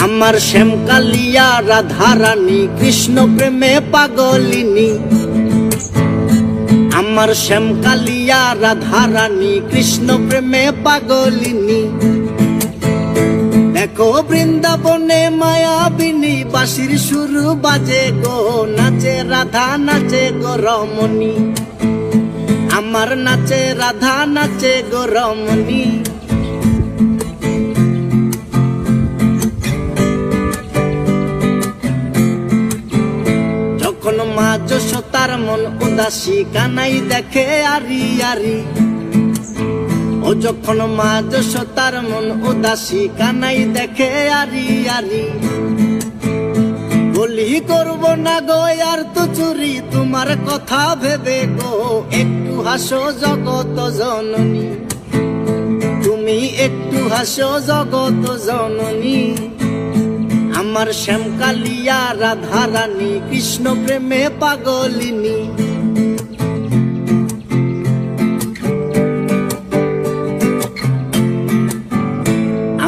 আমার শ্যামকালিয়া রাধারানী কৃষ্ণ প্রেমে পাগলিনী। আমার শ্যামকালিয়া রাধারানী কৃষ্ণ প্রেমে পাগলিনী। দেখো বৃন্দাবনে মায়াবিনী বাঁশির সুর বাজে গো, নাচে রাধা নাচে গো রমণী। আমার নাচে রাধা নাচে গো রমণী। যখন মা যশোদার মন উদাসী কানাই দেখে আরি আরি। ও যখন মা যশোদার মন উদাসী কানাই দেখে আরি আরি। বলি করব না গো আর তো চুরি তোমার কথা ভেবে গো, একটু হাসো জগত জননী। তুমি একটু হাসো জগত জননী। আমার শ্যামকালিয়া রাধারানী কৃষ্ণ প্রেমে পাগলিনী।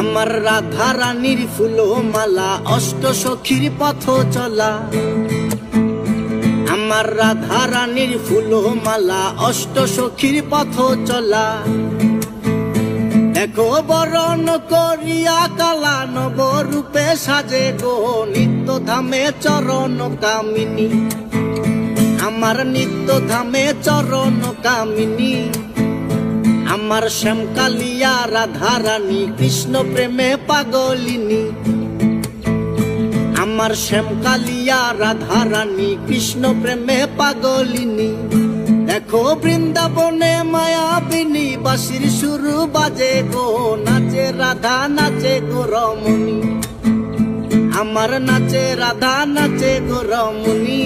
আমার রাধারানীর ফুলো মালা অষ্ট সখীর পথ চলা। আমার রাধারানীর ফুলো মালা অষ্ট সখীর পথ চলা। দেখো বরণ করিয়া কালা নব রূপে সাজে গো, নিত্য ধামে চরণ কামিনী। আমার নিত্য ধামে চরণ কামিনী। আমার শ্যামকালিয়া রাধারানী কৃষ্ণ প্রেমে পাগলিনী। আমার শ্যামকালিয়া রাধারানী কৃষ্ণ প্রেমে পাগলিনী। দেখো বৃন্দাবনে মায়াবিনী বাঁশির সুর বাজে গো, নাচে রাধা নাচে গো রমণী। আমার নাচে রাধা নাচে গো রমণী।